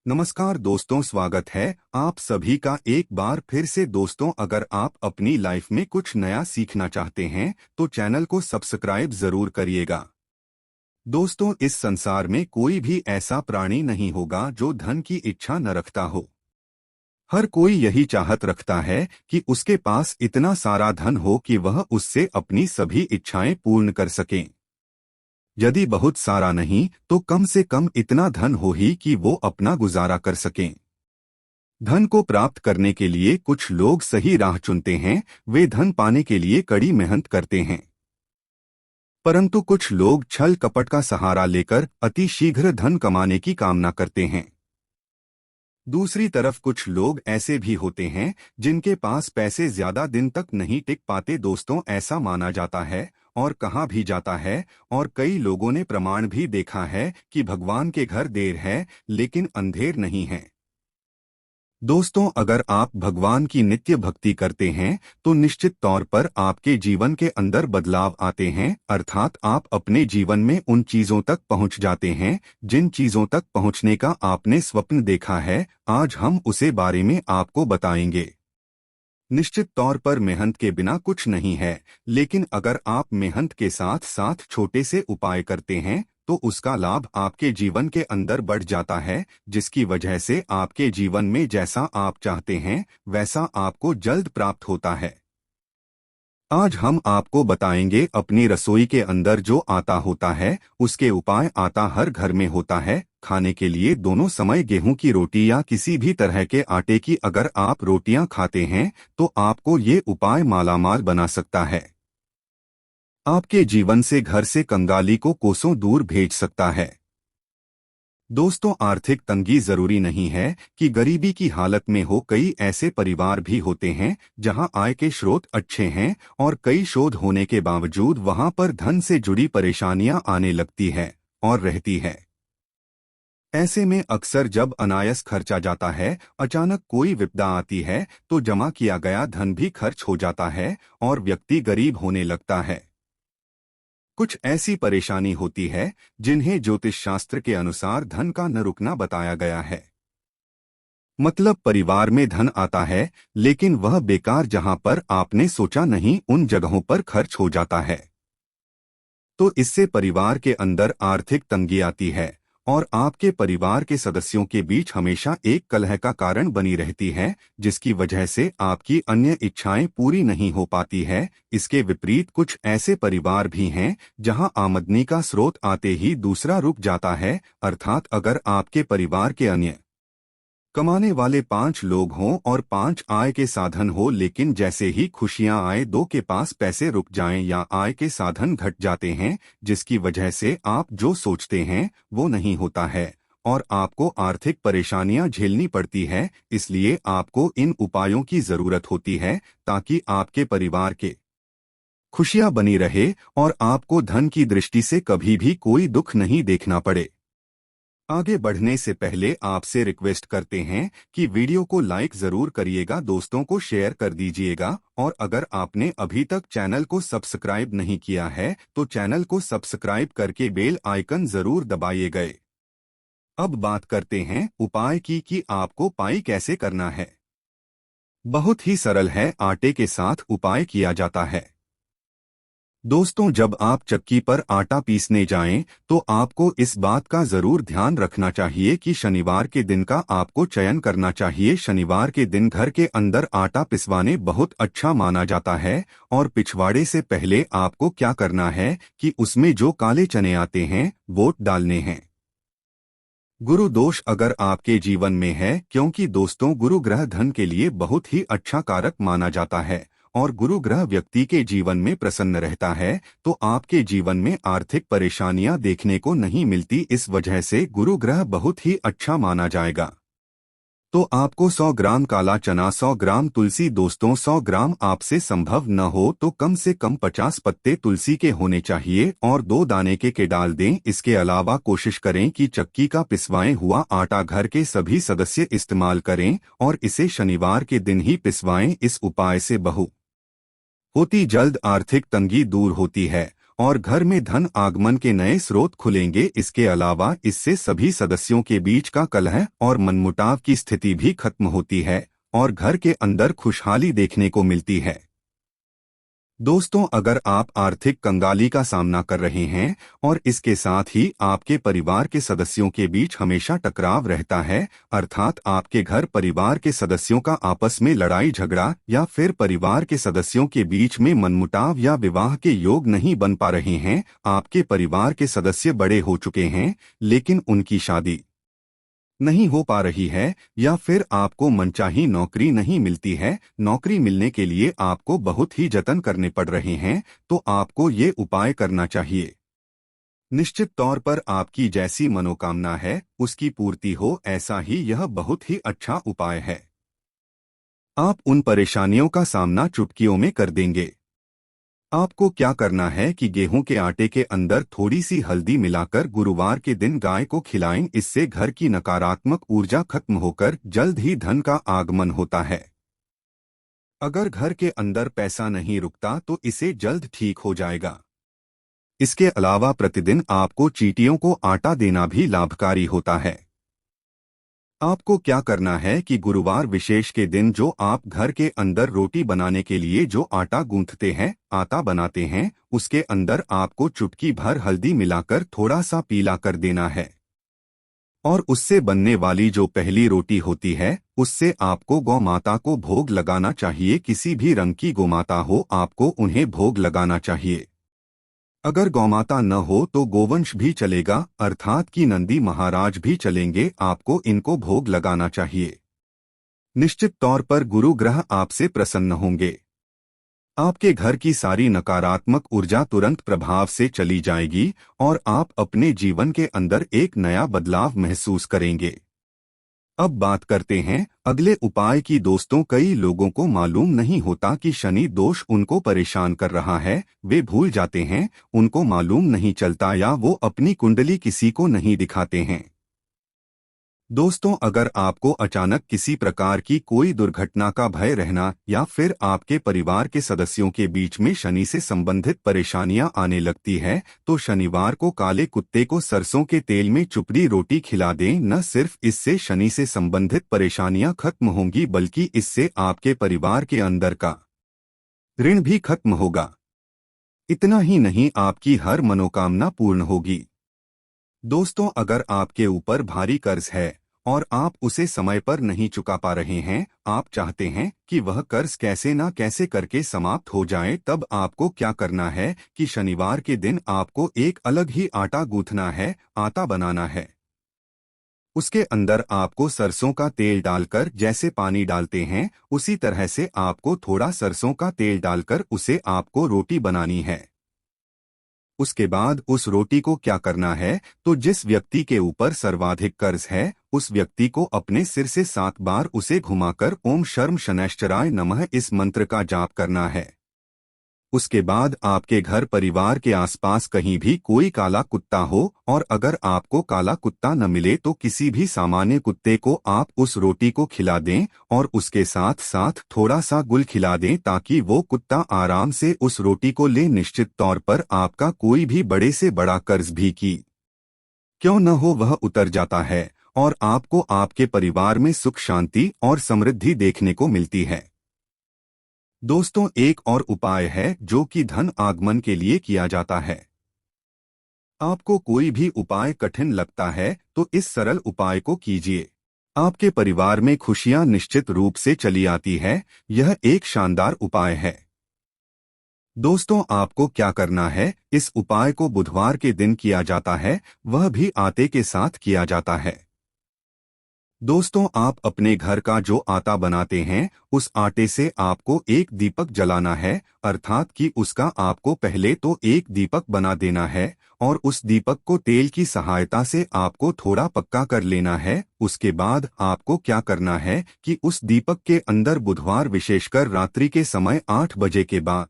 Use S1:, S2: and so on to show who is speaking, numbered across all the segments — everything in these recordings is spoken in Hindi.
S1: नमस्कार दोस्तों, स्वागत है आप सभी का एक बार फिर से। दोस्तों, अगर आप अपनी लाइफ में कुछ नया सीखना चाहते हैं तो चैनल को सब्सक्राइब जरूर करिएगा। दोस्तों, इस संसार में कोई भी ऐसा प्राणी नहीं होगा जो धन की इच्छा न रखता हो। हर कोई यही चाहत रखता है कि उसके पास इतना सारा धन हो कि वह उससे अपनी सभी इच्छाएं पूर्ण कर सकें। यदि बहुत सारा नहीं तो कम से कम इतना धन हो ही कि वो अपना गुजारा कर सकें। धन को प्राप्त करने के लिए कुछ लोग सही राह चुनते हैं, वे धन पाने के लिए कड़ी मेहनत करते हैं। परंतु कुछ लोग छल कपट का सहारा लेकर अति शीघ्र धन कमाने की कामना करते हैं। दूसरी तरफ कुछ लोग ऐसे भी होते हैं जिनके पास पैसे ज्यादा दिन तक नहीं टिक पाते। दोस्तों, ऐसा माना जाता है और कहा भी जाता है और कई लोगों ने प्रमाण भी देखा है कि भगवान के घर देर है लेकिन अंधेर नहीं है। दोस्तों, अगर आप भगवान की नित्य भक्ति करते हैं तो निश्चित तौर पर आपके जीवन के अंदर बदलाव आते हैं, अर्थात आप अपने जीवन में उन चीजों तक पहुंच जाते हैं जिन चीजों तक पहुंचने का आपने स्वप्न देखा है। आज हम उसे बारे में आपको बताएंगे। निश्चित तौर पर मेहनत के बिना कुछ नहीं है, लेकिन अगर आप मेहनत के साथ साथ छोटे से उपाय करते हैं तो उसका लाभ आपके जीवन के अंदर बढ़ जाता है, जिसकी वजह से आपके जीवन में जैसा आप चाहते हैं वैसा आपको जल्द प्राप्त होता है। आज हम आपको बताएंगे अपनी रसोई के अंदर जो आटा होता है उसके उपाय। आटा हर घर में होता है खाने के लिए, दोनों समय गेहूं की रोटी या किसी भी तरह के आटे की अगर आप रोटियां खाते हैं तो आपको ये उपाय मालामाल बना सकता है। आपके जीवन से घर से कंगाली को कोसों दूर भेज सकता है। दोस्तों, आर्थिक तंगी जरूरी नहीं है कि गरीबी की हालत में हो। कई ऐसे परिवार भी होते हैं जहां आय के स्रोत अच्छे हैं और कई शोध होने के बावजूद वहां पर धन से जुड़ी परेशानियां आने लगती है और रहती है। ऐसे में अक्सर जब अनायास खर्चा जाता है, अचानक कोई विपदा आती है तो जमा किया गया धन भी खर्च हो जाता है और व्यक्ति गरीब होने लगता है। कुछ ऐसी परेशानी होती है जिन्हें ज्योतिष शास्त्र के अनुसार धन का न रुकना बताया गया है। मतलब परिवार में धन आता है लेकिन वह बेकार जहां पर आपने सोचा नहीं उन जगहों पर खर्च हो जाता है। तो इससे परिवार के अंदर आर्थिक तंगी आती है और आपके परिवार के सदस्यों के बीच हमेशा एक कलह का कारण बनी रहती है, जिसकी वजह से आपकी अन्य इच्छाएं पूरी नहीं हो पाती है। इसके विपरीत कुछ ऐसे परिवार भी हैं जहां आमदनी का स्रोत आते ही दूसरा रुक जाता है, अर्थात अगर आपके परिवार के अन्य कमाने वाले 5 लोग हों और 5 आय के साधन हो, लेकिन जैसे ही खुशियां आए दो के पास पैसे रुक जाएं या आय के साधन घट जाते हैं, जिसकी वजह से आप जो सोचते हैं वो नहीं होता है और आपको आर्थिक परेशानियां झेलनी पड़ती है। इसलिए आपको इन उपायों की जरूरत होती है ताकि आपके परिवार के खुशियां बनी रहे और आपको धन की दृष्टि से कभी भी कोई दुख नहीं देखना पड़े। आगे बढ़ने से पहले आपसे रिक्वेस्ट करते हैं कि वीडियो को लाइक जरूर करिएगा, दोस्तों को शेयर कर दीजिएगा और अगर आपने अभी तक चैनल को सब्सक्राइब नहीं किया है तो चैनल को सब्सक्राइब करके बेल आइकन जरूर दबाइए। अब बात करते हैं उपाय की कि आपको पाई कैसे करना है। बहुत ही सरल है, आटे के साथ उपाय किया जाता है। दोस्तों, जब आप चक्की पर आटा पीसने जाएं तो आपको इस बात का जरूर ध्यान रखना चाहिए कि शनिवार के दिन का आपको चयन करना चाहिए। शनिवार के दिन घर के अंदर आटा पिसवाने बहुत अच्छा माना जाता है और पिछवाड़े से पहले आपको क्या करना है कि उसमें जो काले चने आते हैं वो डालने हैं। गुरु दोष अगर आपके जीवन में है, क्योंकि दोस्तों गुरु ग्रह धन के लिए बहुत ही अच्छा कारक माना जाता है और गुरु ग्रह व्यक्ति के जीवन में प्रसन्न रहता है तो आपके जीवन में आर्थिक परेशानियां देखने को नहीं मिलती। इस वजह से गुरु ग्रह बहुत ही अच्छा माना जाएगा। तो आपको 100 ग्राम काला चना, 100 ग्राम तुलसी। दोस्तों, 100 ग्राम आपसे संभव न हो तो कम से कम 50 पत्ते तुलसी के होने चाहिए और 2 दाने के डाल दें। इसके अलावा कोशिश करें कि चक्की का पिसवाएं हुआ आटा घर के सभी सदस्य इस्तेमाल करें और इसे शनिवार के दिन ही पिसवाएं। इस उपाय से होती जल्द आर्थिक तंगी दूर होती है और घर में धन आगमन के नए स्रोत खुलेंगे। इसके अलावा इससे सभी सदस्यों के बीच का कलह और मनमुटाव की स्थिति भी खत्म होती है और घर के अंदर खुशहाली देखने को मिलती है। दोस्तों, अगर आप आर्थिक कंगाली का सामना कर रहे हैं और इसके साथ ही आपके परिवार के सदस्यों के बीच हमेशा टकराव रहता है, अर्थात आपके घर परिवार के सदस्यों का आपस में लड़ाई झगड़ा या फिर परिवार के सदस्यों के बीच में मनमुटाव या विवाह के योग नहीं बन पा रहे हैं, आपके परिवार के सदस्य बड़े हो चुके हैं लेकिन उनकी शादी नहीं हो पा रही है, या फिर आपको मनचाही नौकरी नहीं मिलती है, नौकरी मिलने के लिए आपको बहुत ही जतन करने पड़ रहे हैं, तो आपको ये उपाय करना चाहिए। निश्चित तौर पर आपकी जैसी मनोकामना है उसकी पूर्ति हो, ऐसा ही यह बहुत ही अच्छा उपाय है। आप उन परेशानियों का सामना चुटकियों में कर देंगे। आपको क्या करना है कि गेहूं के आटे के अंदर थोड़ी सी हल्दी मिलाकर गुरुवार के दिन गाय को खिलाएं। इससे घर की नकारात्मक ऊर्जा खत्म होकर जल्द ही धन का आगमन होता है। अगर घर के अंदर पैसा नहीं रुकता तो इसे जल्द ठीक हो जाएगा। इसके अलावा प्रतिदिन आपको चींटियों को आटा देना भी लाभकारी होता है। आपको क्या करना है कि गुरुवार विशेष के दिन जो आप घर के अंदर रोटी बनाने के लिए जो आटा गूंथते हैं, आटा बनाते हैं, उसके अंदर आपको चुटकी भर हल्दी मिलाकर थोड़ा सा पीला कर देना है। और उससे बनने वाली जो पहली रोटी होती है उससे आपको गौ माता को भोग लगाना चाहिए। किसी भी रंग की गोमाता हो, आपको उन्हें भोग लगाना चाहिए। अगर गौमाता न हो तो गोवंश भी चलेगा, अर्थात कि नंदी महाराज भी चलेंगे, आपको इनको भोग लगाना चाहिए। निश्चित तौर पर गुरु ग्रह आपसे प्रसन्न होंगे। आपके घर की सारी नकारात्मक ऊर्जा तुरंत प्रभाव से चली जाएगी और आप अपने जीवन के अंदर एक नया बदलाव महसूस करेंगे। अब बात करते हैं अगले उपाय की। दोस्तों, कई लोगों को मालूम नहीं होता कि शनि दोष उनको परेशान कर रहा है। वे भूल जाते हैं, उनको मालूम नहीं चलता या वो अपनी कुंडली किसी को नहीं दिखाते हैं। दोस्तों, अगर आपको अचानक किसी प्रकार की कोई दुर्घटना का भय रहना या फिर आपके परिवार के सदस्यों के बीच में शनि से संबंधित परेशानियां आने लगती है, तो शनिवार को काले कुत्ते को सरसों के तेल में चुपड़ी रोटी खिला दें। न सिर्फ इससे शनि से संबंधित परेशानियां खत्म होंगी बल्कि इससे आपके परिवार के अंदर का ऋण भी खत्म होगा। इतना ही नहीं, आपकी हर मनोकामना पूर्ण होगी। दोस्तों, अगर आपके ऊपर भारी कर्ज है और आप उसे समय पर नहीं चुका पा रहे हैं, आप चाहते हैं कि वह कर्ज कैसे ना कैसे करके समाप्त हो जाए, तब आपको क्या करना है कि शनिवार के दिन आपको एक अलग ही आटा गूंथना है, आटा बनाना है। उसके अंदर आपको सरसों का तेल डालकर, जैसे पानी डालते हैं उसी तरह से आपको थोड़ा सरसों का तेल डालकर उसे आपको रोटी बनानी है। उसके बाद उस रोटी को क्या करना है, तो जिस व्यक्ति के ऊपर सर्वाधिक कर्ज है उस व्यक्ति को अपने सिर से 7 बार उसे घुमाकर ओम शर्म शनैश्चराय नमः इस मंत्र का जाप करना है। उसके बाद आपके घर परिवार के आसपास कहीं भी कोई काला कुत्ता हो, और अगर आपको काला कुत्ता न मिले तो किसी भी सामान्य कुत्ते को आप उस रोटी को खिला दें और उसके साथ साथ थोड़ा सा गुल खिला दें ताकि वो कुत्ता आराम से उस रोटी को ले। निश्चित तौर पर आपका कोई भी बड़े से बड़ा कर्ज भी की क्यों न हो वह उतर जाता है और आपको आपके परिवार में सुख शांति और समृद्धि देखने को मिलती है। दोस्तों, एक और उपाय है जो कि धन आगमन के लिए किया जाता है। आपको कोई भी उपाय कठिन लगता है तो इस सरल उपाय को कीजिए। आपके परिवार में खुशियां निश्चित रूप से चली आती है। यह एक शानदार उपाय है। दोस्तों, आपको क्या करना है, इस उपाय को बुधवार के दिन किया जाता है, वह भी आटे के साथ किया जाता है। दोस्तों, आप अपने घर का जो आटा बनाते हैं उस आटे से आपको एक दीपक जलाना है, अर्थात कि उसका आपको पहले तो एक दीपक बना देना है और उस दीपक को तेल की सहायता से आपको थोड़ा पक्का कर लेना है। उसके बाद आपको क्या करना है कि उस दीपक के अंदर बुधवार विशेषकर रात्रि के समय 8 बजे के बाद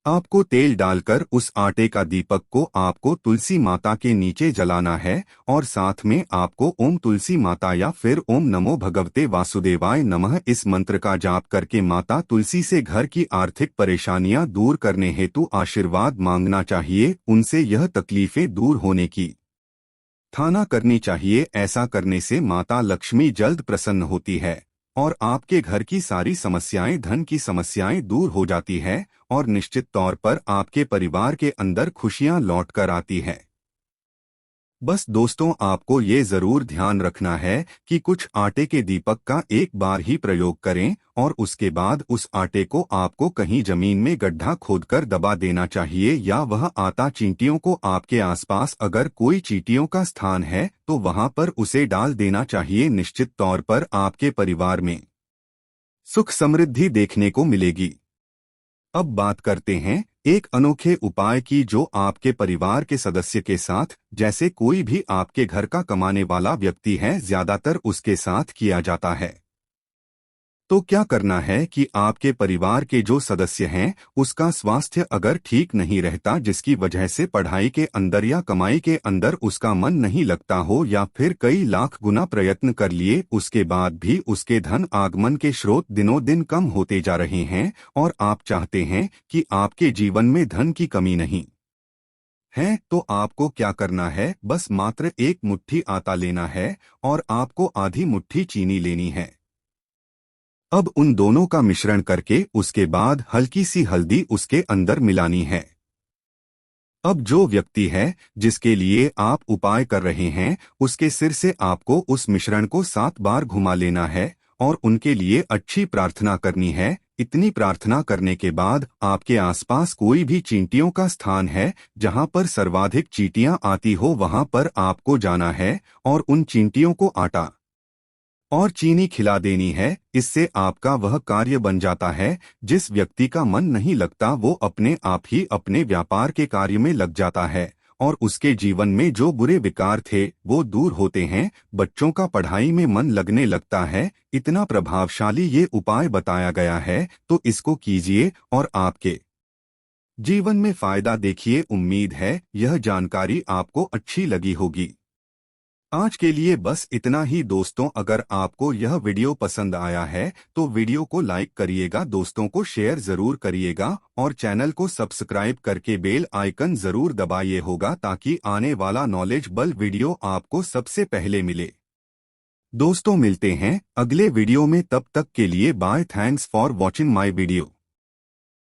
S1: आपको तेल डालकर उस आटे का दीपक को आपको तुलसी माता के नीचे जलाना है और साथ में आपको ओम तुलसी माता या फिर ओम नमो भगवते वासुदेवाय नमः इस मंत्र का जाप करके माता तुलसी से घर की आर्थिक परेशानियां दूर करने हेतु आशीर्वाद मांगना चाहिए। उनसे यह तकलीफें दूर होने की प्रार्थना करनी चाहिए। ऐसा करने से माता लक्ष्मी जल्द प्रसन्न होती है और आपके घर की सारी समस्याएं, धन की समस्याएं दूर हो जाती है और निश्चित तौर पर आपके परिवार के अंदर खुशियां लौट कर आती है। बस दोस्तों, आपको ये जरूर ध्यान रखना है कि कुछ आटे के दीपक का एक बार ही प्रयोग करें और उसके बाद उस आटे को आपको कहीं जमीन में गड्ढा खोदकर दबा देना चाहिए या वह आटा चींटियों को आपके आसपास अगर कोई चींटियों का स्थान है तो वहां पर उसे डाल देना चाहिए। निश्चित तौर पर आपके परिवार में सुख समृद्धि देखने को मिलेगी। अब बात करते हैं एक अनोखे उपाय की जो आपके परिवार के सदस्य के साथ, जैसे कोई भी आपके घर का कमाने वाला व्यक्ति है, ज्यादातर उसके साथ किया जाता है। तो क्या करना है कि आपके परिवार के जो सदस्य हैं उसका स्वास्थ्य अगर ठीक नहीं रहता, जिसकी वजह से पढ़ाई के अंदर या कमाई के अंदर उसका मन नहीं लगता हो या फिर कई लाख गुना प्रयत्न कर लिए उसके बाद भी उसके धन आगमन के स्रोत दिनों दिन कम होते जा रहे हैं और आप चाहते हैं कि आपके जीवन में धन की कमी नहीं है, तो आपको क्या करना है, बस मात्र एक मुट्ठी आटा लेना है और आपको आधी मुट्ठी चीनी लेनी है। अब उन दोनों का मिश्रण करके उसके बाद हल्की सी हल्दी उसके अंदर मिलानी है। अब जो व्यक्ति है जिसके लिए आप उपाय कर रहे हैं उसके सिर से आपको उस मिश्रण को 7 बार घुमा लेना है और उनके लिए अच्छी प्रार्थना करनी है। इतनी प्रार्थना करने के बाद आपके आसपास कोई भी चींटियों का स्थान है जहां पर सर्वाधिक चींटियां आती हो, वहां पर आपको जाना है और उन चींटियों को आटा और चीनी खिला देनी है। इससे आपका वह कार्य बन जाता है। जिस व्यक्ति का मन नहीं लगता वो अपने आप ही अपने व्यापार के कार्य में लग जाता है और उसके जीवन में जो बुरे विकार थे वो दूर होते हैं। बच्चों का पढ़ाई में मन लगने लगता है। इतना प्रभावशाली ये उपाय बताया गया है, तो इसको कीजिए और आपके जीवन में फायदा देखिए। उम्मीद है यह जानकारी आपको अच्छी लगी होगी। आज के लिए बस इतना ही दोस्तों। अगर आपको यह वीडियो पसंद आया है तो वीडियो को लाइक करिएगा, दोस्तों को शेयर जरूर करिएगा और चैनल को सब्सक्राइब करके बेल आइकन जरूर दबाइए होगा ताकि आने वाला नॉलेजेबल वीडियो आपको सबसे पहले मिले। दोस्तों मिलते हैं अगले वीडियो में, तब तक के लिए bye. Thanks for watching my video.